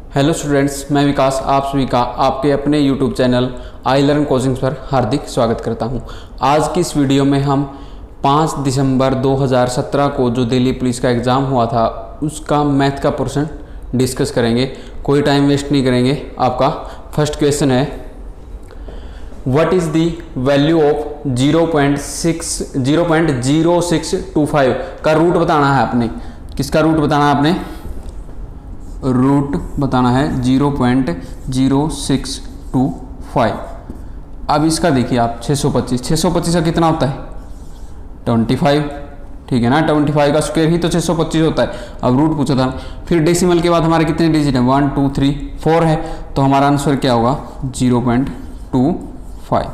Hello students, मैं विकास आप सभी का आपके अपने YouTube channel I learn coachings पर हार्दिक स्वागत करता हूं। आज की इस वीडियो में हम 5 दिसंबर 2017 को जो दिल्ली पुलिस का एग्ज़ाम हुआ था उसका मैथ का पोर्शन डिस्कस करेंगे। कोई टाइम वेस्ट नहीं करेंगे। आपका फर्स्ट क्वेश्चन है, what is the value of 0.0625 का रूट बताना है आपने। किसका रूट बताना है आपने? रूट बताना है 0.0625। अब इसका देखिए आप 625 का कितना होता है? 25, ठीक है ना। 25 का स्क्वायर ही तो 625 होता है। अब रूट पूछा था। फिर डेसिमल के बाद हमारे कितने डिजिट हैं? 1 2 3 4 है, तो हमारा आंसर क्या होगा? 0.25।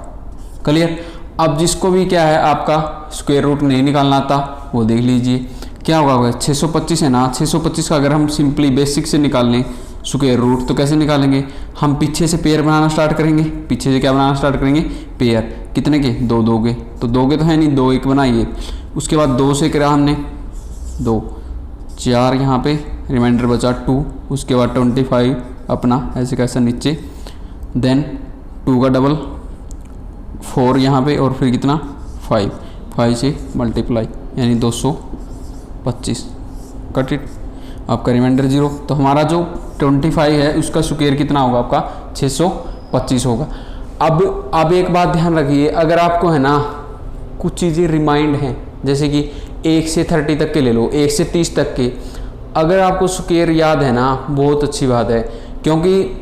क्लियर। अब जिसको भी क्या है आपका स्क्वायर रूट नहीं निकालना आता वो देख लीजिए क्या होगा। 625 है ना, 625 का अगर हम सिंपली बेसिक से निकाल लें स्क्वायर रूट तो कैसे निकालेंगे? हम पीछे से पेयर बनाना स्टार्ट करेंगे। पीछे से क्या बनाना स्टार्ट करेंगे? पेयर। कितने के? 2 दोगे तो दोगे तो है नहीं, 2 1 बनाइए। उसके बाद 2 से करा हमने 2 4, यहाँ पे रिमाइंडर बचा 2। उसके बाद 25 अपना ऐसे कैसा नीचे, देन 2 का डबल 4 यहाँ पे, और फिर कितना 5 से मल्टीप्लाई यानी 225। Cut it. आपका रिमाइंडर 0। तो हमारा जो 25 है उसका स्क्वायर कितना होगा? आपका 625 होगा। अब एक बात ध्यान रखिए, अगर आपको है ना कुछ चीज़ें रिमाइंड हैं, जैसे कि 1 से 30 तक के ले लो, 1 से 30 तक के, अगर आपको स्क्वायर याद है ना बहुत अच्छी बात है, क्योंकि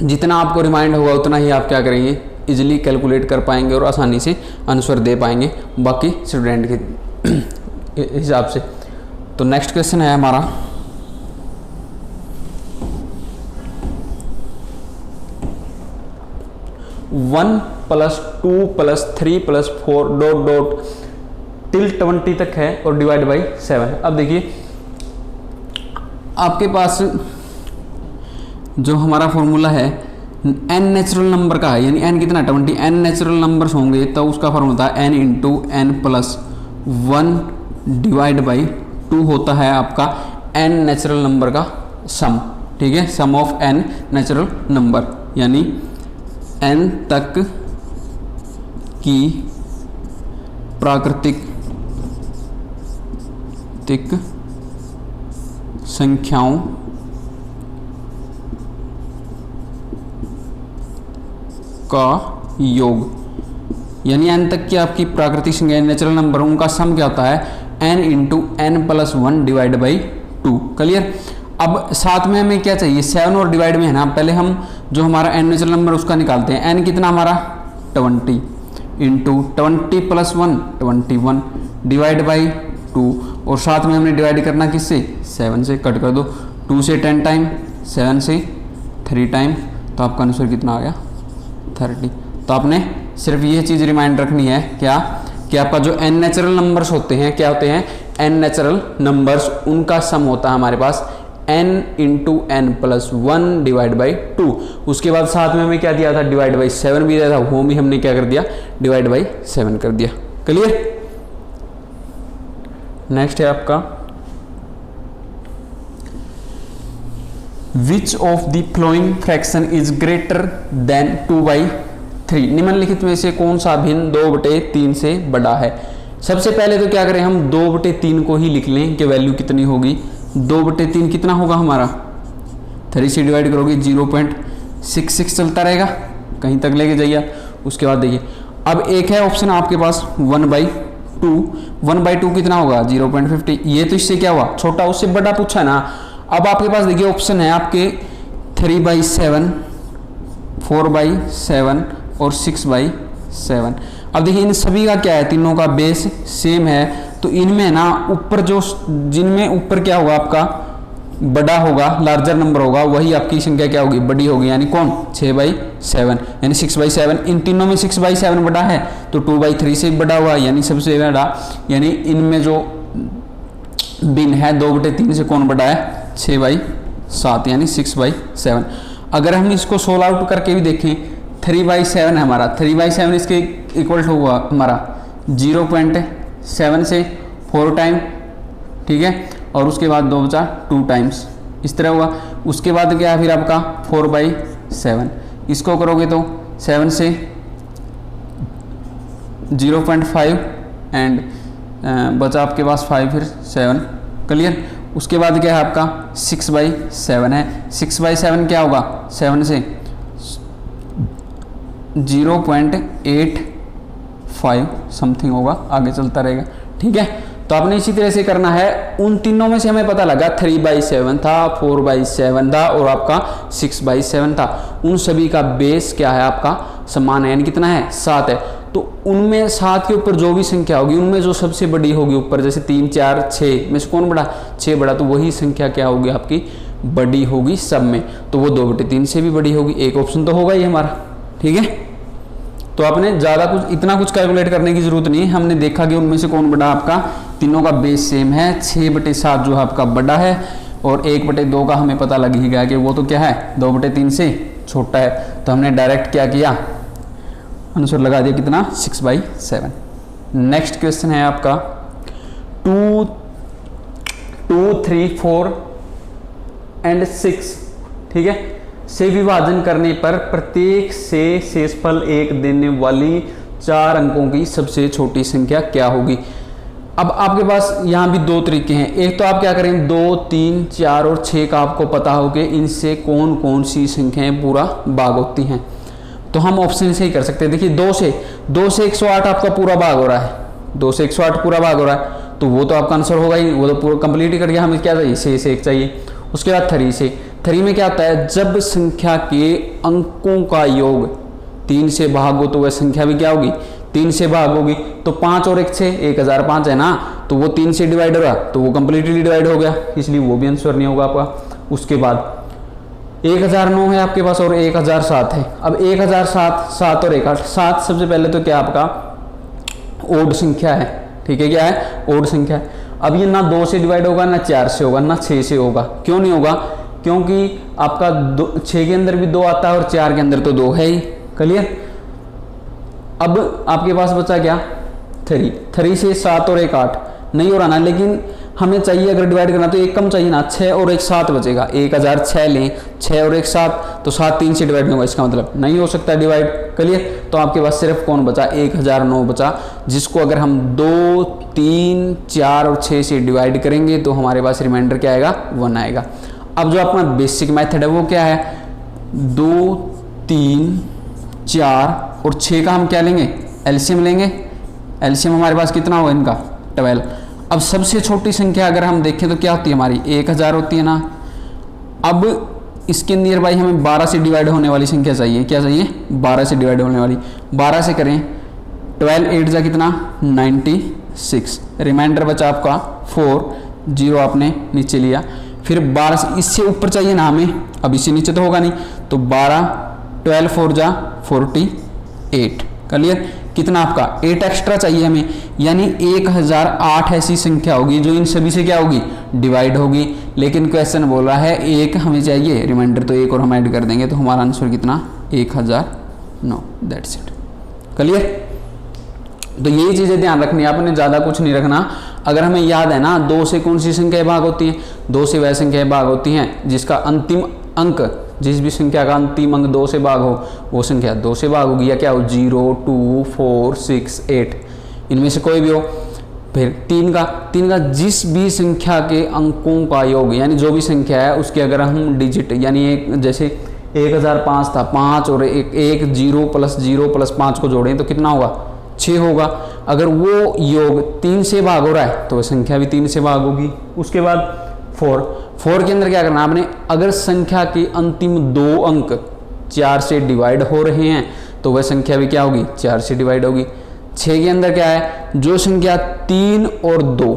जितना आपको रिमाइंड होगा उतना ही आप क्या करेंगे? इजीली कैलकुलेट कर पाएंगे और आसानी से आंसर दे पाएंगे बाकी स्टूडेंट के हिसाब से। तो नेक्स्ट क्वेश्चन है हमारा, one plus 2 plus 3 plus 4 dot dot till 20 तक है और डिवाइड बाई 7। अब देखिए आपके पास जो हमारा फॉर्मूला है n नेचुरल नंबर का है, यानी n कितना? 20। n नेचुरल नंबर्स होंगे तो उसका फॉर्मूला था n into n plus 1 divide by 2 होता है आपका n नेचुरल नंबर का सम। ठीक है, सम ऑफ n नेचुरल नंबर, यानी n तक की प्राकृतिक संख्याओं का योग, यानी n तक की आपकी प्राकृतिक संख्या नेचुरल नंबर उनका सम क्या होता है? n into n plus 1 divide by 2। Clear. अब साथ में हमें क्या चाहिए? 7 और डिवाइड में है ना, पहले हम जो हमारा n नेचुरल नंबर उसका निकालते हैं। n कितना हमारा? 20 इंटू 20 प्लस 1 21 डिवाइड बाई 2, और साथ में हमने डिवाइड करना किससे? 7 से। कट कर दो, 2 से 10 टाइम, 7 से 3 टाइम, तो आपका आंसर कितना आ गया? 30। तो आपने सिर्फ ये चीज़ रिमाइंड रखनी है क्या कि आपका जो n नेचुरल नंबर्स होते हैं क्या होते हैं? n नेचुरल नंबर्स उनका सम होता है हमारे पास n into n plus 1 divide by 2। उसके बाद साथ में हमें क्या दिया था? डिवाइड बाई 7 भी दिया था, वो भी हमने क्या कर दिया? डिवाइड बाई 7 कर दिया। क्लियर। नेक्स्ट है आपका, which of the flowing fraction is greater than 2/3। निम्नलिखित में से कौन सा भिन्न 2/3 से बड़ा है? सबसे पहले तो क्या करें, हम 2/3 को ही लिख लें कि वैल्यू कितनी होगी। 2/3 कितना होगा हमारा? 3 से डिवाइड करोगे 0.66 चलता रहेगा, कहीं तक लेके जाइए। उसके बाद देखिए अब एक है ऑप्शन आपके पास 1/2। 1/2 कितना होगा? 0.50। ये तो इससे क्या हुआ? छोटा, उससे बड़ा पूछा ना। अब आपके पास देखिए ऑप्शन है आपके 3/7, 4/7 और 6/7। अब देखिए इन सभी का क्या है? तीनों का बेस सेम है, तो इनमें ना ऊपर जो जिनमें ऊपर क्या होगा आपका बड़ा होगा, लार्जर नंबर होगा, वही आपकी संख्या क्या होगी? बड़ी होगी। यानी कौन? 6/7 यानी 6/7। इन तीनों में 6/7 बड़ा है तो 2/3 से बड़ा हुआ, यानी सबसे बड़ा। यानी इनमें जो भिन्न है 2/3 से कौन बड़ा है? 6/7 यानी 6/7। अगर हम इसको सोल्व आउट करके भी देखें, 3/7 है हमारा, 3/7 इसके इक्वल होगा हमारा 0.7 से 4 टाइम, ठीक है, और उसके बाद 2 बचा 2 टाइम्स, इस तरह हुआ। उसके बाद क्या है फिर आपका 4/7, इसको करोगे तो 7 से 0.5 एंड बचा आपके पास 5 फिर 7, क्लियर। उसके बाद क्या है आपका 6/7 है, 6/7 क्या होगा 7 से 0.85 समथिंग होगा, आगे चलता रहेगा, ठीक है। तो आपने इसी तरह से करना है। उन तीनों में से हमें पता लगा 3/7 था, 4/7 था और आपका 6/7 था। उन सभी का बेस क्या है आपका समान है, यानी कितना है 7 है। तो उनमें 7 के ऊपर जो भी संख्या होगी उनमें जो सबसे बड़ी होगी ऊपर, जैसे 3, 4, 6 में से कौन बड़ा, 6 बड़ा, तो वही संख्या क्या होगी आपकी बड़ी होगी सब में। तो वो 2/3 से भी बड़ी होगी, एक ऑप्शन तो होगा ही हमारा, ठीक है। तो आपने ज़्यादा कुछ इतना कुछ कैलकुलेट करने की जरूरत नहीं है। हमने देखा कि उनमें से कौन बड़ा, आपका तीनों का बेस सेम है, 6/7 जो है आपका बड़ा है और 1/2 का हमें पता लग ही गया कि वो तो क्या है 2/3 से छोटा है। तो हमने डायरेक्ट क्या किया, आंसर लगा दिया कितना 6/7। नेक्स्ट क्वेश्चन है आपका 2, 3, 4 एंड 6, ठीक है, से विभाजन करने पर प्रत्येक से शेषफल 1 देने वाली 4 अंकों की सबसे छोटी संख्या क्या होगी। अब आपके पास यहाँ भी 2 तरीके हैं। एक तो आप क्या करें 2, 3, 4 और 6 का आपको पता हो कि इनसे कौन कौन सी संख्याएं पूरा भाग होती हैं, तो हम ऑप्शन से ही कर सकते हैं। देखिए 2 से 108 आपका पूरा भाग हो रहा है, 2 से 108 पूरा भाग हो रहा है, तो वो तो आपका आंसर होगा ही, वो तो पूरा कंप्लीट ही कर गया। हमें क्या चाहिए 6 से 1 चाहिए। उसके बाद 3 से, 3 में क्या होता है जब संख्या के अंकों का योग 3 से भाग हो तो वह संख्या भी क्या होगी 3 से भाग होगी। तो 5 और 1 6, 1005 है ना, तो वो 3 से डिवाइड होगा तो वो कंप्लीटली डिवाइड हो गया, इसलिए वो भी आंसर नहीं होगा आपका। उसके बाद 1009 है आपके पास और 1007 है। अब 1007, 7 और 1 8, 7 सबसे पहले तो क्या आपका ओड संख्या है, ठीक है, क्या है ओड संख्या है। अब ये ना 2 से डिवाइड होगा, ना 4 से होगा, ना 6 से होगा। क्यों नहीं होगा, क्योंकि आपका 6 के अंदर भी 2 आता है और 4 के अंदर तो 2 है ही, क्लियर। अब आपके पास बचा क्या 3 से 7 और 1 8 नहीं हो रहा ना, लेकिन हमें चाहिए अगर डिवाइड करना तो एक कम चाहिए ना, 6 और 1 7 बचेगा। 1006 लें, 6 और 1 7, तो 7 3 से डिवाइड नहीं होगा, इसका मतलब नहीं हो सकता डिवाइड, क्लियर। तो आपके पास सिर्फ कौन बचा 1009 बचा, जिसको अगर हम 2, 3, 4 और 6 से डिवाइड करेंगे तो हमारे पास रिमाइंडर क्या आएगा 1 आएगा। अब जो अपना बेसिक मेथड है वो क्या है 2, 3, 4 और 6 का हम क्या लेंगे एलसीएम लेंगे। एलसीएम हमारे पास कितना होगा इनका 12। अब सबसे छोटी संख्या अगर हम देखें तो क्या होती है हमारी 1000 होती है ना। अब इसके नियर बाई हमें 12 से डिवाइड होने वाली संख्या चाहिए, क्या चाहिए 12 से डिवाइड होने वाली। 12 से करें 12 8 जा कितना 96, रिमाइंडर बचा आपका 4, 0 आपने नीचे लिया। फिर 12 से इससे ऊपर चाहिए ना हमें, अब इससे नीचे तो होगा नहीं, तो 12 4 जा 48, क्लियर। कितना आपका 8 एक्स्ट्रा चाहिए हमें, यानी 1008 ऐसी संख्या होगी जो इन सभी से क्या होगी डिवाइड होगी। लेकिन क्वेश्चन बोल रहा है 1 हमें चाहिए, रिमाइंडर तो 1 और हम ऐड कर देंगे तो हमारा आंसर कितना 1009, दैट्स इट, क्लियर। तो यही चीज़ें ध्यान रखनी है आपने, ज़्यादा कुछ नहीं रखना। अगर हमें याद है ना 2 से कौन सी संख्याएं भाग होती हैं, 2 से वह संख्याएं भाग होती हैं जिसका अंतिम अंक, जिस भी संख्या का अंतिम अंक 2 से भाग हो वो संख्या 2 से भाग होगी, या क्या हो 0, 2, 4, 6, 8 इनमें से कोई भी हो। फिर 3 का जिस भी संख्या के अंकों का योग, यानी जो भी संख्या है उसके अगर हम डिजिट, यानी एक जैसे 1005 था, 5 और 1 0 प्लस 0 प्लस 5 को जोड़ें तो कितना होगा 6 होगा। अगर वो योग 3 से भाग हो रहा है तो वह संख्या भी 3 से भाग होगी। उसके बाद 4 के अंदर क्या करना आपने, अगर संख्या के अंतिम 2 अंक 4 से डिवाइड हो रहे हैं तो वह संख्या भी क्या होगी 4 से डिवाइड होगी। 6 के अंदर क्या है, जो संख्या 3 और 2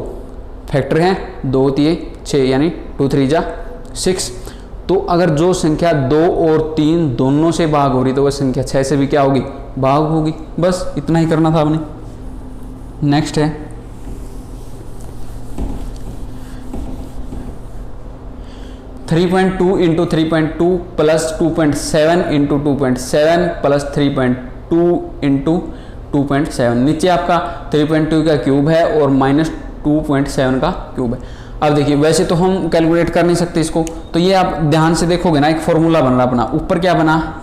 फैक्टर हैं, 2 3 6 यानी 2 3 जा 6, तो अगर जो संख्या 2 और 3 दोनों से भाग हो रही तो वह संख्या 6 से भी क्या होगी भाग होगी। बस इतना ही करना था आपने। नेक्स्ट है 3.2 into 3.2 plus 2.7 into 2.7 plus 3.2 into 2.7। नीचे आपका 3.2 का क्यूब है और माइनस 2.7 का क्यूब है। अब देखिए वैसे तो हम कैलकुलेट कर नहीं सकते इसको, तो ये आप ध्यान से देखोगे ना, एक फॉर्मूला बन रहा अपना, ऊपर क्या बना,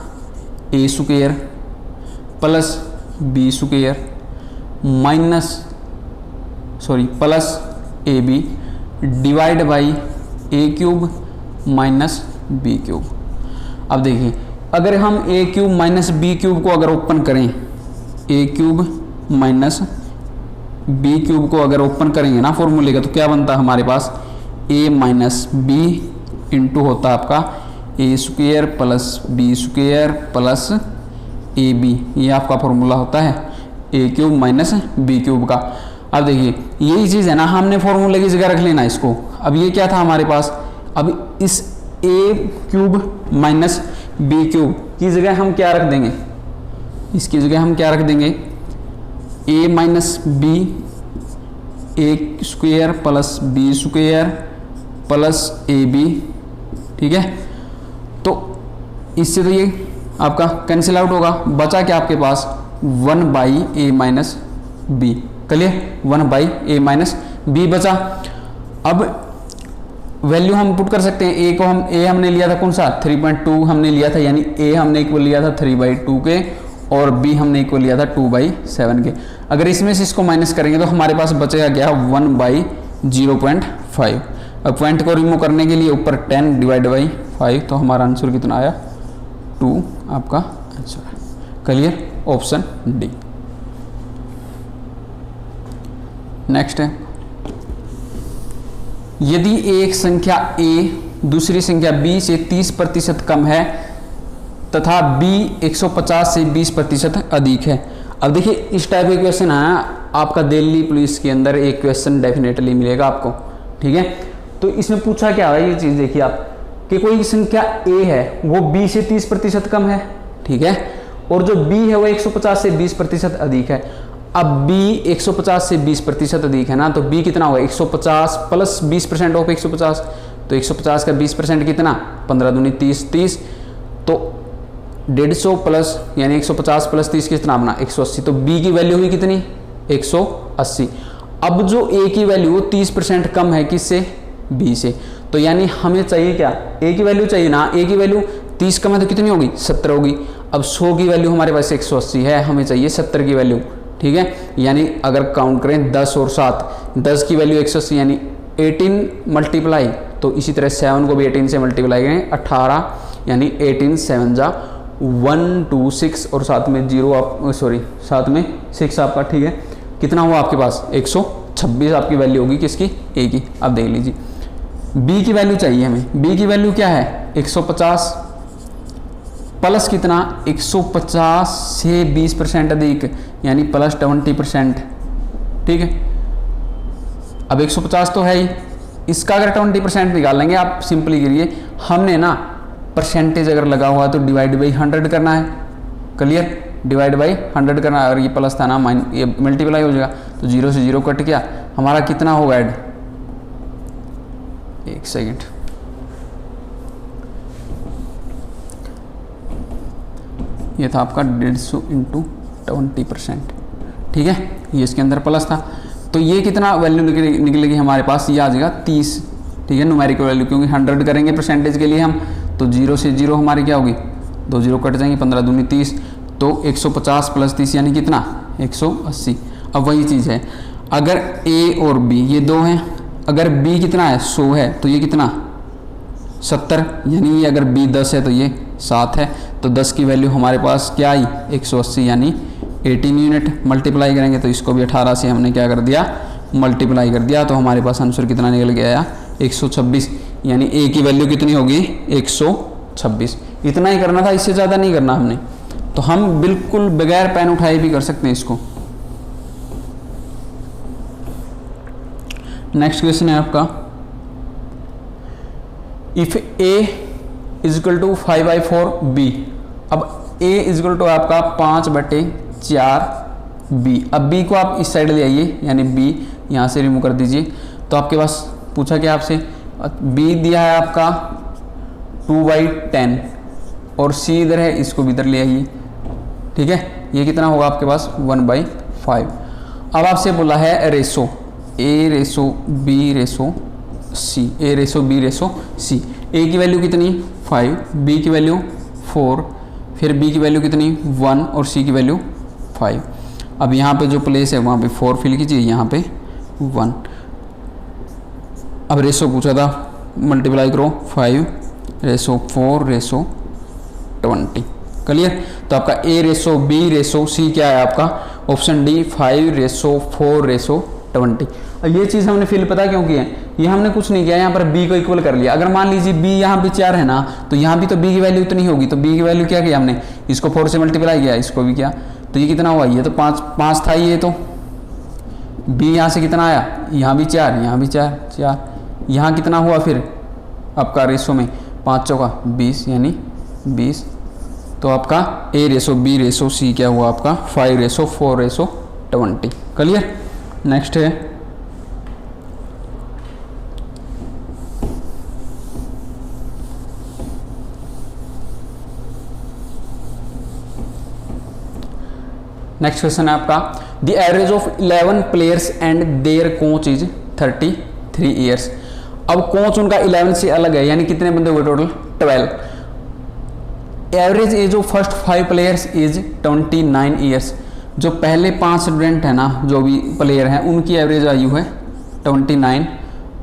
A square plus B square plus A B divide by A cube minus B cube. अब देखिए अगर हम A cube minus B cube को अगर ओपन करें, A cube minus B cube को अगर ओपन करेंगे ना फॉर्मूले का, तो क्या बनता है हमारे पास, ए माइनस बी इंटू होता है आपका A square plus B square plus A B, ये आपका फॉर्मूला होता है A cube minus B cube का। अब देखिए यही चीज़ है ना, हमने फॉर्मूले की जगह रख लेना इसको। अब ये क्या था हमारे पास, अब इस ए क्यूब माइनस बी क्यूब की जगह हम क्या रख देंगे, इसकी जगह हम क्या रख देंगे, A minus B A square plus B square plus A B, ठीक है। तो इससे तो ये आपका कैंसिल आउट होगा, बचा क्या आपके पास 1 by A minus B, clear, 1 by A minus B बचा। अब वैल्यू हम पुट कर सकते हैं, ए को हम ए हमने लिया था कौन सा 3.2 हमने लिया था, यानी ए हमने इक्वल लिया था 3/2 के और बी हमने इक्वल लिया था 2/7 के। अगर इसमें से इसको माइनस करेंगे तो हमारे पास बचेगा क्या 1/0.5। अब पॉइंट को रिमूव करने के लिए ऊपर 10 डिवाइड बाई 5, तो हमारा आंसर कितना आया 2 आपका आंसर है, क्लियर, ऑप्शन डी। नेक्स्ट है, यदि एक संख्या a दूसरी संख्या b से 30% कम है तथा b 150 से 20% अधिक है। अब देखिए इस टाइप के क्वेश्चन है आपका दिल्ली पुलिस के अंदर एक क्वेश्चन डेफिनेटली मिलेगा आपको, ठीक है। तो इसमें पूछा क्या है, ये चीज़ देखिए आप कि कोई संख्या a है वो b से 30% कम है, ठीक है, और जो b है वो 150 से 20% अधिक है। अब b 150 से 20% अधिक है ना, तो b कितना होगा 150 प्लस 20% ऑफ 150, तो 150 का 20% कितना 15 दूनी 30, 30 तो 150 प्लस यानी 150 प्लस 30 कितना बना 180, तो b की वैल्यू हुई कितनी 180। अब जो a की वैल्यू 30% कम है किससे, b से, तो यानी हमें चाहिए क्या, a की वैल्यू चाहिए ना, a की वैल्यू 30 कम है तो कितनी होगी 70 होगी। अब 100 की वैल्यू हमारे पास 180 है, हमें चाहिए 70 की वैल्यू, ठीक है। यानी अगर काउंट करें 10 और 7, 10 की वैल्यू 180 यानी 18 मल्टीप्लाई, तो इसी तरह 7 को भी 18 से मल्टीप्लाई करें 18 यानी 18 7 जा 126 और साथ में 0 आप साथ में 6 आपका, ठीक है, कितना हुआ आपके पास 126 आपकी वैल्यू होगी किसकी, a की। अब देख लीजिए b की वैल्यू चाहिए हमें, b की वैल्यू क्या है 150 प्लस कितना 150 से 20% अधिक यानी प्लस 20%, ठीक है। अब 150 तो है ही, इसका अगर 20% निकाल लेंगे आप सिंपली करिए, हमने ना परसेंटेज अगर लगा हुआ है तो डिवाइड बाई 100 करना है, क्लियर, डिवाइड बाई 100 करना है, और ये प्लस था ना ये मल्टीप्लाई हो जाएगा, तो 0 से 0 कट गया, हमारा कितना होगा ऐड, एक सेकेंड, ये था आपका 150 इंटू 20%, ठीक है, ये इसके अंदर प्लस था, तो ये कितना वैल्यू निकलेगी हमारे पास, ये आ जाएगा 30, ठीक है, न्यूमेरिकल वैल्यू, क्योंकि 100 करेंगे परसेंटेज के लिए हम, तो 0 से 0 हमारी क्या होगी 2 0 कट जाएंगे, 15 दूनी 30, तो 150 प्लस 30 यानी कितना 180। अब वही चीज़ है, अगर a और b ये 2 हैं, अगर b कितना है 100 है तो ये कितना 70, यानी ये अगर b 10 है तो ये 7 है, तो 10 की वैल्यू हमारे पास क्या आई 180 यानी 18 यूनिट। मल्टीप्लाई करेंगे तो इसको भी 18 से हमने क्या कर दिया मल्टीप्लाई कर दिया, तो हमारे पास आंसर कितना निकल के आया 126, यानी a की वैल्यू कितनी होगी 126। इतना ही करना था, इससे ज़्यादा नहीं करना हमने, तो हम बिल्कुल बगैर पेन उठाए भी कर सकते हैं इसको। नेक्स्ट क्वेश्चन है आपका, if a is equal to 5/4 b, अब a इजिकल टू आपका 5/4 b, अब b को आप इस साइड ले आइए, यानी b यहाँ से रिमूव कर दीजिए, तो आपके पास पूछा क्या आपसे, b दिया है आपका 2/10 और c इधर है, इसको भी इधर ले आइए, ठीक है, ये कितना होगा आपके पास 1/5। अब आपसे बोला है ratio a ratio b ratio C, A ratio B ratio C. A की वैल्यू कितनी 5, बी की वैल्यू 4, फिर बी की वैल्यू कितनी 1 और सी की वैल्यू 5। अब यहाँ पे जो प्लेस है वहाँ पे 4 फिल कीजिए, यहाँ पे 1। अब रेसो पूछा था, मल्टीप्लाई करो 5 रेसो 4 रेसो 20। क्लियर। तो आपका ए रेसो बी रेसो सी क्या है आपका ऑप्शन डी 5 रेसो 4 रेसो 20। अब ये चीज़ हमने फिल पता क्यों किया है, ये हमने कुछ नहीं किया, यहाँ पर b को इक्वल कर लिया। अगर मान लीजिए b यहाँ भी 4 है ना, तो यहाँ भी तो b की वैल्यू इतनी होगी, तो b की वैल्यू क्या किया हमने, इसको 4 से मल्टीप्लाई किया, इसको भी किया, तो ये कितना हुआ, ये तो 5 था ये, तो b यहाँ से कितना आया, यहाँ भी 4, यहाँ भी 4, यहाँ कितना हुआ फिर आपका रेसो में 5 चौका 20 यानी 20। तो आपका a ratio b ratio c क्या हुआ आपका 5 रेसो 4 रेसो 20। क्लियर। नेक्स्ट है नेक्स्ट क्वेश्चन है आपका the average of 11 players and their coach is 33 years. अब कोच उनका 11 से अलग है, यानी कितने बंदे हुए total 12। Average age of first 5 players is 29 years. जो पहले 5 स्टूडेंट है ना, जो भी प्लेयर हैं, उनकी एवरेज आयु है 29,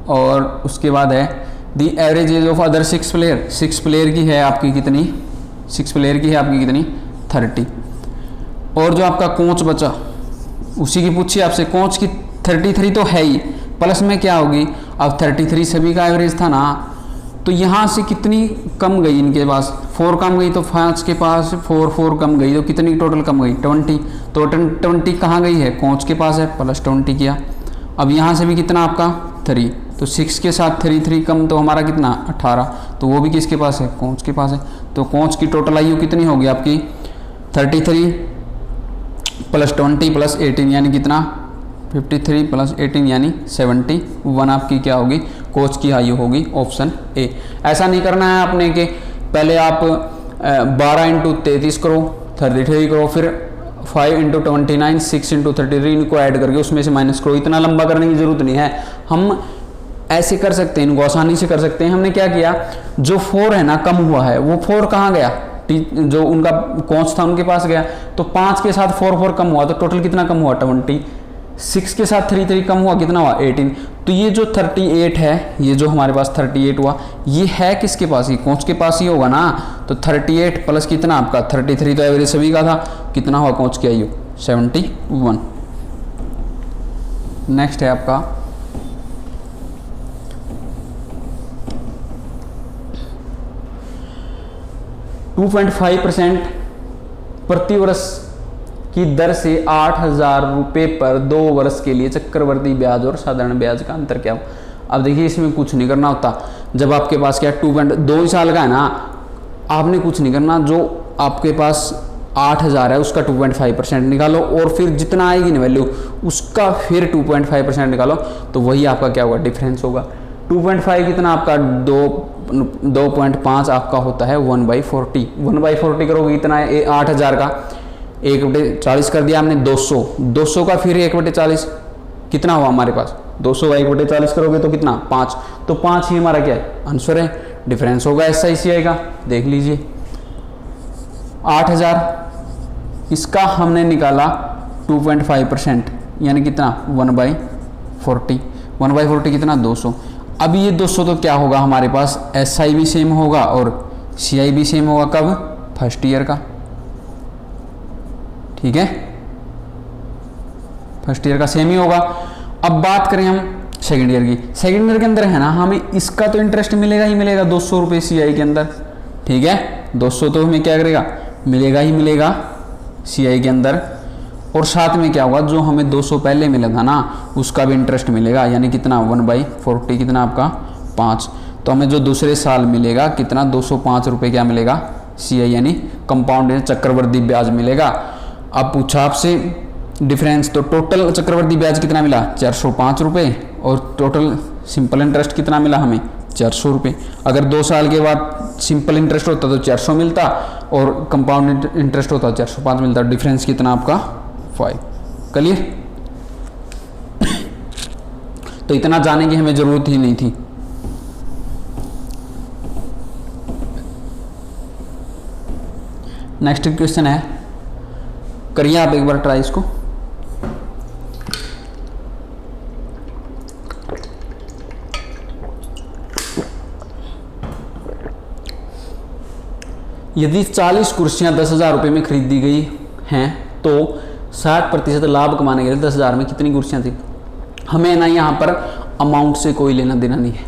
और उसके बाद है the average age of other 6 player. 6 player की है आपकी कितनी, 6 प्लेयर की है आपकी कितनी 30। और जो आपका कोच बचा उसी की पूछिए आपसे, कोच की 33 तो है ही, प्लस में क्या होगी, अब 33 सभी का एवरेज था ना, तो यहाँ से कितनी कम गई इनके पास, 4 कम गई, तो 5 के पास 4 कम गई, तो कितनी टोटल कम गई 20। तो 20 कहाँ गई है, कोच के पास है, प्लस 20 किया। अब यहाँ से भी कितना आपका 3, तो 6 के साथ 3 कम, तो हमारा कितना 18, तो वो भी किसके पास है, कोच के पास है। तो कोच की टोटल आयु कितनी होगी आपकी 33 प्लस 20 प्लस 18 यानी कितना 53 प्लस 18 यानी 71 आपकी क्या होगी, कोच की आयु होगी ऑप्शन ए। ऐसा नहीं करना है आपने कि पहले आप 12 इंटू 33 करो, 33 करो, फिर 5 इंटू 29, 6 इंटू 33 इनको ऐड करके उसमें से माइनस करो। इतना लंबा करने की जरूरत नहीं है, हम ऐसे कर सकते हैं, इनको आसानी से कर सकते हैं। हमने क्या किया, जो 4 है ना कम हुआ है, वो 4 कहाँ गया, जो उनका कोच था उनके पास गया, तो 5 के साथ 4 कम हुआ, तो टोटल कितना कम हुआ 20। 6 के साथ 3 कम हुआ, कितना हुआ 18। तो ये जो 38 है, ये जो हमारे पास 38 हुआ, ये है किसके पास, ही कोच के पास ही होगा ना। तो 38 प्लस कितना आपका 33, तो एवरेज सभी का था, कितना हुआ कोच की आयु 71। नेक्स्ट है आपका %2.5% प्रति वर्ष की दर से 8,000 रुपये पर 2 वर्ष के लिए चक्रवर्ती ब्याज और साधारण ब्याज का अंतर क्या हो। अब देखिए इसमें कुछ नहीं करना होता, जब आपके पास क्या 2 साल का है ना, आपने कुछ नहीं करना, जो आपके पास 8,000 है उसका 2.5% निकालो, और फिर जितना आएगी ना वैल्यू उसका फिर 2.5% निकालो, तो वही आपका क्या होगा, डिफरेंस होगा। 2.5 कितना आपका 2.5 आपका होता है 1/40। 1/40 करोगे कितना है 8,000 का 1/40 कर दिया हमने 200 का फिर 1/40 कितना हुआ हमारे पास 200 का 1/40 करोगे तो कितना 5, तो 5 ही हमारा क्या है आंसर है, डिफरेंस होगा SICI का। देख लीजिए 8,000 इसका हमने निकाला 2.5% यानी कितना 1/40। 1/40 कितना 200। अब ये 200 तो क्या होगा हमारे पास SI भी सेम होगा और CI भी सेम होगा, कब फर्स्ट ईयर का, ठीक है फर्स्ट ईयर का सेम ही होगा। अब बात करें हम सेकेंड ईयर की, सेकेंड ईयर के अंदर है ना हमें इसका तो इंटरेस्ट मिलेगा ही मिलेगा 200 रुपये CI के अंदर, ठीक है 200 तो हमें क्या करेगा मिलेगा ही मिलेगा CI के अंदर, और साथ में क्या होगा जो हमें 200 पहले मिला था ना उसका भी इंटरेस्ट मिलेगा, यानी कितना 1/40 कितना आपका 5, तो हमें जो दूसरे साल मिलेगा कितना 205 रुपये क्या मिलेगा CI यानी कंपाउंड चक्रवर्ती ब्याज मिलेगा। अब पूछा आपसे डिफरेंस, तो टोटल चक्रवर्ती ब्याज कितना मिला 405 रुपये, और टोटल सिंपल इंटरेस्ट कितना मिला हमें 400 रुपये। अगर 2 साल के बाद सिंपल इंटरेस्ट होता तो 400 मिलता और कंपाउंड इंटरेस्ट होता 405 मिलता, डिफरेंस कितना आपका 5। क्लियर तो इतना जाने की हमें ज़रूरत ही नहीं थी, नेक्स्ट क्वेश्चन है, करिए आप एक बार ट्राई इसको। यदि 40 कुर्सियां 10,000 रुपये में खरीदी गई हैं तो 60% लाभ कमाने के लिए 10,000 में कितनी कुर्सियां थी। हमें ना यहाँ पर अमाउंट से कोई लेना देना नहीं है,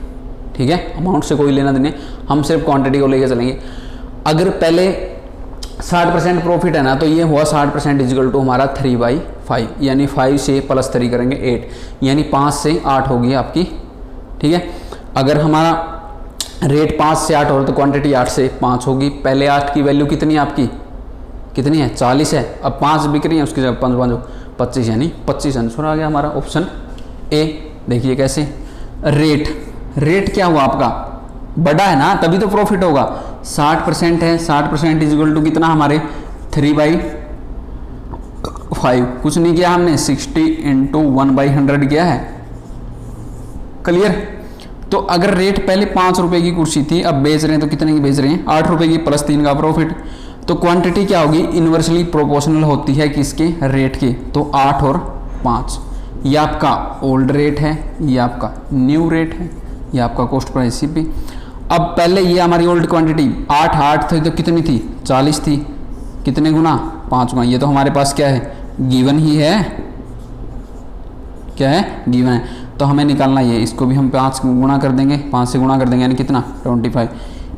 ठीक है, अमाउंट से कोई लेना देना, हम सिर्फ क्वांटिटी को लेकर चलेंगे। अगर पहले 60% प्रॉफिट है ना, तो ये हुआ 60% इजिकल टू हमारा 3/5, यानी 5 से +3 करेंगे 8, यानी 5 से 8 होगी आपकी, ठीक है। अगर हमारा रेट 5 से 8 हो तो क्वांटिटी 8 से 5 होगी। पहले 8 की वैल्यू कितनी है आपकी, कितनी है, 40 है, अब 5 बिक रही है, उसकी जगह 5 25, यानी 25 आंसर आ गया हमारा ऑप्शन ए। देखिए कैसे, रेट क्या हुआ आपका, बड़ा है ना, तभी तो प्रॉफिट होगा। 60% है, 60% इजिकल टू कितना हमारे 3/5, कुछ नहीं किया हमने, 60 × 1/100 किया है, क्लियर। तो अगर रेट पहले 5 रुपए की कुर्सी थी, अब बेच रहे हैं तो कितने की बेच रहे हैं, 8 रुपए की, +3 का प्रॉफिट। तो क्वांटिटी क्या होगी, इन्वर्सली प्रोपोर्शनल होती है किसके, रेट के। तो 8 और 5, ये आपका ओल्ड रेट है, ये आपका न्यू रेट है, ये आपका कॉस्ट प्राइस CP। अब पहले ये हमारी ओल्ड क्वांटिटी 8 थी तो कितनी थी, 40 थी, कितने गुना, 5 गुना। ये तो हमारे पास क्या है, गिवन ही है, क्या है, गिवन है। तो हमें निकालना ये, इसको भी हम 5 गुना कर देंगे, 5 से गुना कर देंगे, यानी कितना, 25।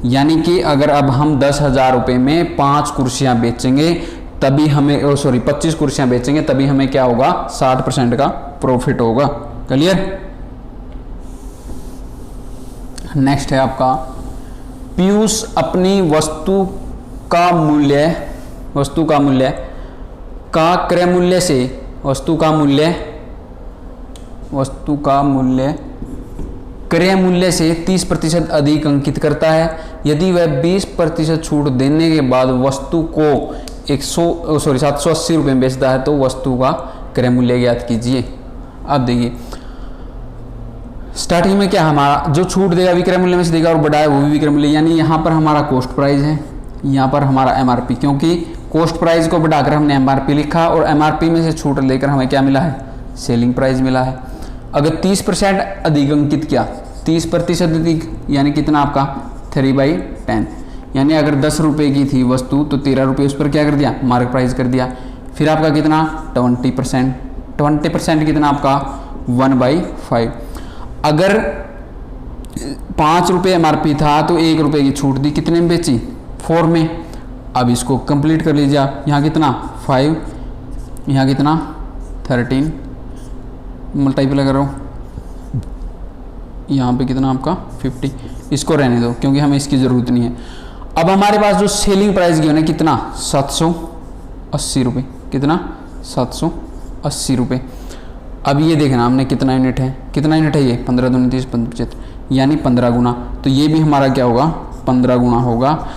यानी कि अगर अब हम 10,000 रुपये में 5 कुर्सियाँ बेचेंगे तभी हमें, सॉरी 25 कुर्सियाँ बेचेंगे तभी हमें क्या होगा, 60% का प्रॉफिट होगा, क्लियर। नेक्स्ट है आपका, पीयूष अपनी वस्तु का मूल्य का क्रय मूल्य से, वस्तु क्रय मूल्य से 30% अधिक अंकित करता है। यदि वह 20% छूट देने के बाद वस्तु को 780 रुपये में बेचता है तो वस्तु का क्रय मूल्य ज्ञात कीजिए। अब देखिए स्टार्टिंग में क्या, हमारा जो छूट देगा विक्रय मूल्य में से देगा और बढ़ाए वो भी विक्रय मूल्य, यानी यहाँ पर हमारा कॉस्ट प्राइस है, यहाँ पर हमारा MRP, क्योंकि कॉस्ट प्राइस को बढ़ाकर हमने MRP लिखा और MRP में से छूट लेकर हमें क्या मिला है, सेलिंग प्राइस मिला है। अगर 30% अधिक अंकित किया, 30% अधिक यानी कितना आपका 3/10, यानी अगर 10 रुपये की थी वस्तु तो 13 रुपये उस पर क्या कर दिया, मार्क प्राइस कर दिया। फिर आपका कितना 20% कितना आपका 1/5। अगर 5 रुपये MRP था तो 1 रुपये की छूट दी, कितने में बेची, 4 में। अब इसको कंप्लीट कर लीजिए आप, यहाँ कितना 5, यहाँ कितना 13, मल्टीप्लाई करो, यहाँ पे कितना आपका 50। इसको रहने दो क्योंकि हमें इसकी ज़रूरत नहीं है। अब हमारे पास जो सेलिंग प्राइस गिवन है कितना, 780 रुपये, कितना 780 रुपये। अब ये देखना हमने कितना यूनिट है, ये 15 दूनी 30 75, यानी 15 गुना। तो ये भी हमारा क्या होगा, 15 गुना होगा।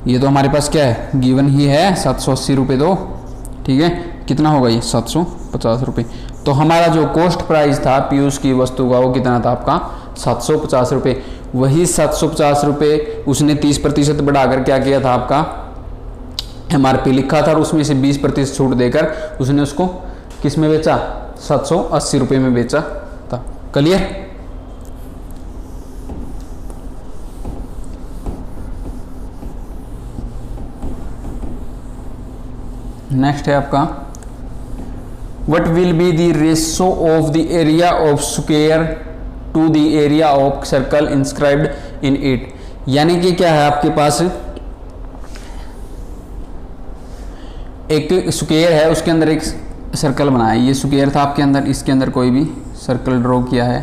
ये तो हमारे पास क्या है, गिवन ही है 780 रुपये, तो ठीक है, कितना होगा ये 750 रुपये। तो हमारा जो कॉस्ट प्राइस था पीयूष की वस्तु का वो कितना था आपका 750 रुपये। वही 750 रुपये उसने 30% बढ़ाकर क्या किया था, आपका MRP लिखा था और उसमें से 20% छूट देकर उसने उसको किस में बेचा, 780 रुपये में बेचा था, क्लियर। नेक्स्ट है आपका, what will be the ratio of the area of square to the area of circle inscribed in it। यानी कि क्या है, आपके पास एक स्क्वायर है, उसके अंदर एक सर्कल बनाया है। ये स्क्वायर था आपके अंदर, इसके अंदर कोई भी सर्कल ड्रॉ किया है,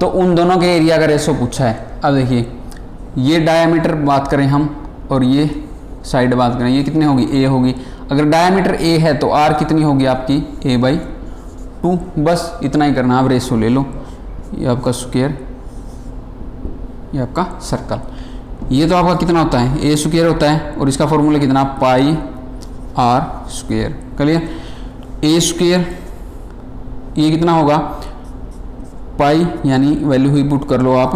तो उन दोनों के एरिया का रेशो पूछा है। अब देखिए ये डायामीटर बात करें हम और ये साइड बात करें, ये कितनी होगी, A होगी। अगर डायामीटर A है तो R कितनी होगी आपकी, A/2। बस इतना ही करना, आप रेशो ले लो, ये आपका स्क्वायर, ये आपका सर्कल। ये तो आपका कितना होता है, A स्क्वायर होता है और इसका फॉर्मूला कितना, πr square, clear. A square ये कितना होगा, पाई यानी वैल्यू ही पुट कर लो आप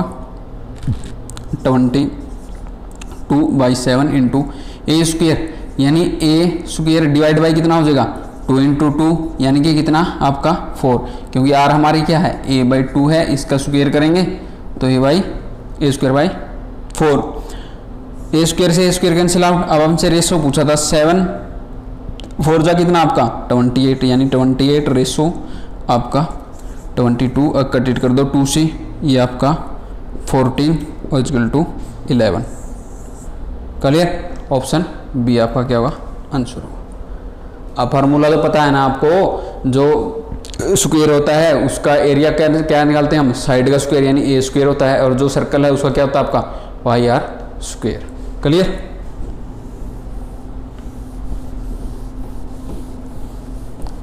22/7 इंटू A स्क्वायर, यानी ए स्क्वायर डिवाइड बाई कितना हो जाएगा 2 इंटू 2 यानी कि कितना आपका 4, क्योंकि आर हमारी क्या है ए बाई 2 है, इसका स्क्वायर करेंगे तो ए स्क्वायर बाई 4। ए स्क्वायर से ए स्क्वायर कैंसिल आउट। अब हमसे रेशो पूछा था 7 4 जा कितना आपका 28, यानी 28 रेशो आपका 22, अब कट कर दो 2 से, ये आपका 14 और equal to 11। Clear, option B आपका क्या होगा आंसर होगा। अब फार्मूला तो पता है ना आपको, जो स्क्वायर होता है उसका एरिया क्या निकालते हैं हम, साइड का स्क्वायर यानी ए स्क्वायर होता है, और जो सर्कल है उसका क्या होता है आपका Y R square. Clear.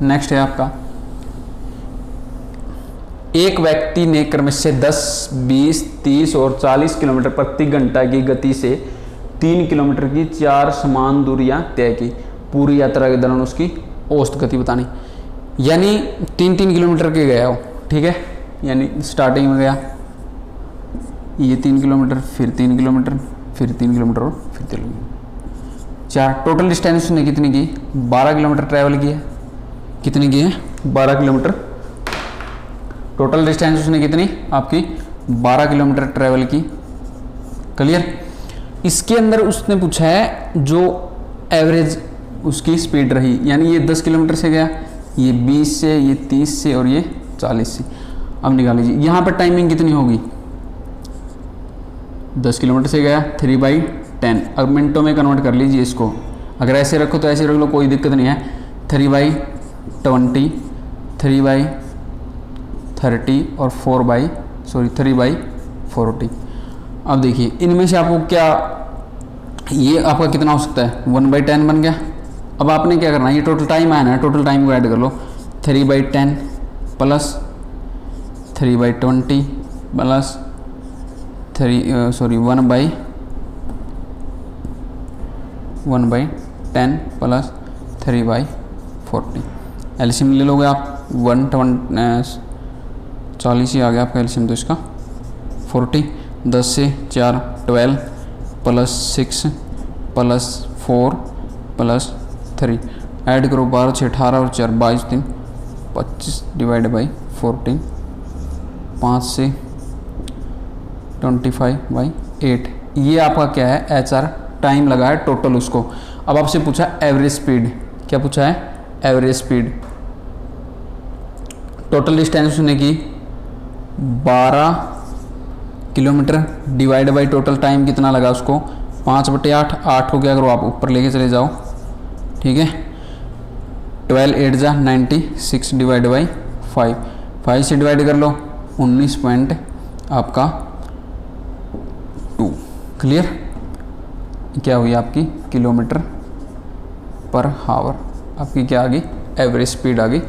Next है आपका, एक व्यक्ति ने क्रमशः 10, 20, 30 और 40 किलोमीटर प्रति घंटा की गति से 3 किलोमीटर की 4 समान दूरियां तय की। पूरी यात्रा के दौरान उसकी औसत गति बतानी, यानी 3-3 किलोमीटर के गया हो, ठीक है, यानी स्टार्टिंग में गया ये 3 किलोमीटर, फिर 3 किलोमीटर, फिर 3 किलोमीटर और फिर 3 किलोमीटर, 4 टोटल डिस्टेंस उसने कितनी की 12 किलोमीटर ट्रैवल की है। कितनी की है 12 किलोमीटर टोटल डिस्टेंस उसने कितनी आपकी 12 किलोमीटर ट्रैवल की। क्लियर। इसके अंदर उसने पूछा है जो एवरेज उसकी स्पीड रही, यानी ये 10 किलोमीटर से गया, ये 20 से, ये 30 से और ये 40 से। अब निकाल लीजिए यहाँ पर टाइमिंग कितनी होगी, 10 किलोमीटर से गया 3/10। अब मिनटों में कन्वर्ट कर लीजिए इसको, अगर ऐसे रखो तो ऐसे रख लो, कोई दिक्कत नहीं है। 3/20, 3/30 और 3/40। अब देखिए इनमें से आपको क्या, ये आपका कितना हो सकता है 1/10 बन गया। अब आपने क्या करना है, ये टोटल टाइम आया ना, टोटल टाइम को ऐड कर लो, 3/10 प्लस 3/20 प्लस 1/10 प्लस 3/40। एलसीएम ले लोगे आप 140 ही आ गया आपका एलसीएम, तो इसका 40, 10 से 4 12 प्लस 6 प्लस 4 प्लस 3 ऐड करो 12 6 18 और 4 22 3 25 डिवाइड बाई 14, 5 से 25/8। ये आपका क्या है HR टाइम लगा है टोटल उसको। अब आपसे पूछा एवरेज स्पीड, क्या पूछा है एवरेज स्पीड। टोटल डिस्टेंस उसने की 12 kilometre divide by total time कितना लगा उसको 5/8। 8 को क्या करो आप ऊपर लेके चले जाओ, ठीक है, 12 8 जा 96 डिवाइड बाई 5, 5 से डिवाइड कर लो 19 पॉइंट आपका 2। क्लियर, क्या हुई आपकी किलोमीटर पर हावर, आपकी क्या आ गई एवरेज स्पीड आ गई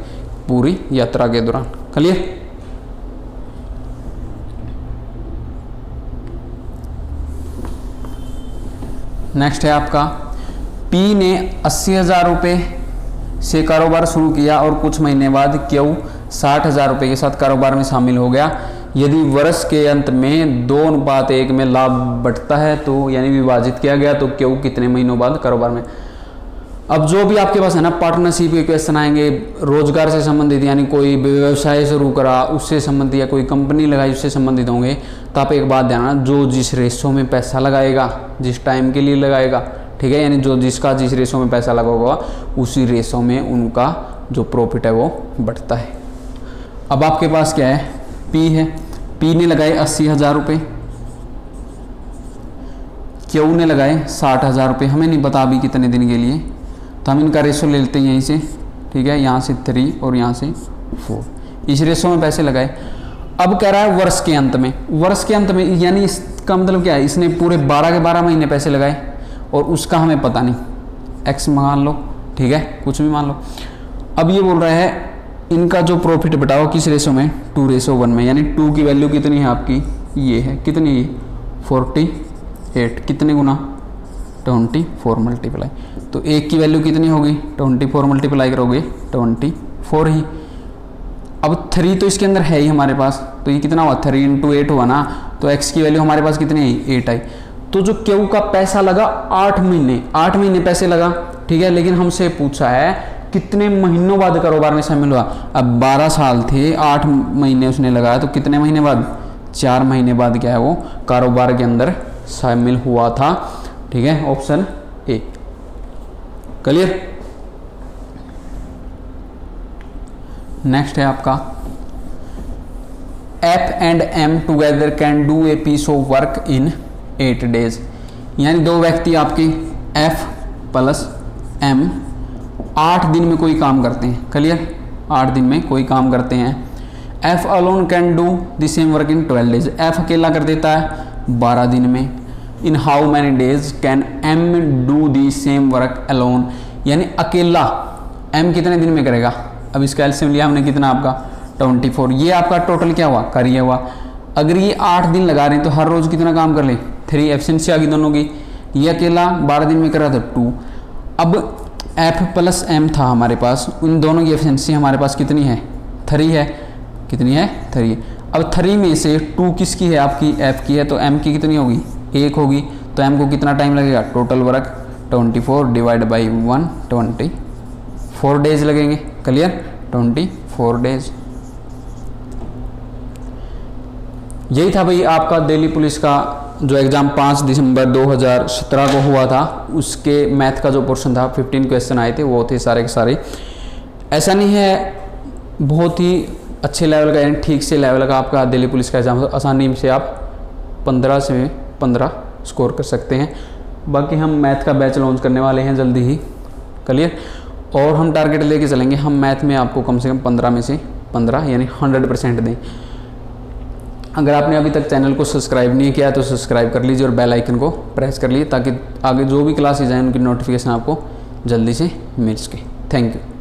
पूरी यात्रा के दौरान। क्लियर। नेक्स्ट है आपका, पी ने 80,000 रुपये से कारोबार शुरू किया और कुछ महीने बाद क्यू 60,000 रुपये के साथ कारोबार में शामिल हो गया। यदि वर्ष के अंत में 2:1 में लाभ बढ़ता है तो यानी विभाजित किया गया तो क्यू कितने महीनों बाद कारोबार में। अब जो भी आपके पास है ना पार्टनरशिप के क्वेश्चन आएंगे, रोजगार से संबंधित यानी कोई व्यवसाय शुरू करा उससे संबंधित या कोई कंपनी लगाई उससे संबंधित होंगे, तो आप एक बात ध्यान रखना, जो जिस रेशो में पैसा लगाएगा जिस टाइम के लिए लगाएगा, ठीक है, यानी जो जिसका जिस रेशो में पैसा लगा होगा उसी रेशो में उनका जो प्रॉफिट है वो बढ़ता है। अब आपके पास क्या है पी है, पी ने लगाए 80,000 रुपये, क्यू ने लगाए 60,000 रुपये। हमें नहीं पता अभी कितने दिन के लिए, तो हम इनका रेशो ले लेते हैं यहीं से, ठीक है, यहाँ से 3 और यहाँ से 4, इस रेशो में पैसे लगाए। अब कह रहा है वर्ष के अंत में, वर्ष के अंत में यानी इसका मतलब क्या है, इसने पूरे 12 के 12 महीने पैसे लगाए और उसका हमें पता नहीं, एक्स मान लो, ठीक है, कुछ भी मान लो। अब ये बोल रहा है इनका जो प्रॉफिट बताओ किस रेशो में 2:1 में, यानी 2 की वैल्यू कितनी है आपकी, ये है कितनी 48, कितने गुना 24 मल्टीप्लाई, तो 1 की वैल्यू कितनी होगी 24 मल्टीप्लाई करोगे 24 ही। अब 3 तो इसके अंदर है ही हमारे पास, तो ये कितना हुआ 3 × 8 हुआ ना, तो x की वैल्यू हमारे पास कितनी है 8 आई। तो जो क्यू का पैसा लगा 8 महीने पैसे लगा, ठीक है। लेकिन हमसे पूछा है कितने महीनों बाद कारोबार में शामिल हुआ। अब 12 साल थे, 8 महीने उसने लगाया, तो कितने महीने बाद, 4 महीने बाद क्या है वो कारोबार के अंदर शामिल हुआ था, ठीक है। Option A. क्लियर। नेक्स्ट है आपका F and M together can do a piece of work in 8 days। यानी दो व्यक्ति आपके F प्लस M 8 दिन में कोई काम करते हैं। क्लियर। 8 दिन में कोई काम करते हैं। F alone can do the same work in 12 days। F अकेला कर देता है 12 दिन में। In how many days can M do the same work alone. यानी अकेला M कितने दिन में करेगा। अब इसका एलसीएम लिया हमने कितना आपका 24। ये आपका टोटल क्या हुआ, करिए हुआ। अगर ये 8 दिन लगा रहे हैं तो हर रोज कितना काम कर ले, 3। एफिशिएंसी आ गई दोनों की। ये अकेला 12 दिन में करा था 2। अब F प्लस M था हमारे पास, उन दोनों की एफिशिएंसी हमारे पास कितनी है, 3 है। कितनी है, 3 है। अब 3 में से 2 किसकी है, आपकी F की है, तो M की कितनी होगी, 1 होगी। तो M को कितना टाइम लगेगा, total work 24 divide by 1 24 days लगेंगे। क्लियर। 24 डेज। यही था भाई आपका दिल्ली पुलिस का जो एग्ज़ाम 5 दिसंबर 2017 को हुआ था, उसके मैथ का जो पोर्शन था 15 क्वेश्चन आए थे, वो थे सारे के सारे। ऐसा नहीं है बहुत ही अच्छे लेवल का, यानी ठीक से लेवल का आपका दिल्ली पुलिस का एग्ज़ाम, आसानी से आप 15 से 15 स्कोर कर सकते हैं। बाकी हम मैथ का बैच लॉन्च करने वाले हैं जल्दी ही। क्लियर। और हम टारगेट लेके चलेंगे, हम मैथ में आपको कम से कम 15 में से 15 यानी 100% दें। अगर आपने अभी तक चैनल को सब्सक्राइब नहीं किया तो सब्सक्राइब कर लीजिए और बेल आइकन को प्रेस कर लीजिए, ताकि आगे जो भी क्लासेज आए उनकी नोटिफिकेशन आपको जल्दी से मिल सके। Thank you.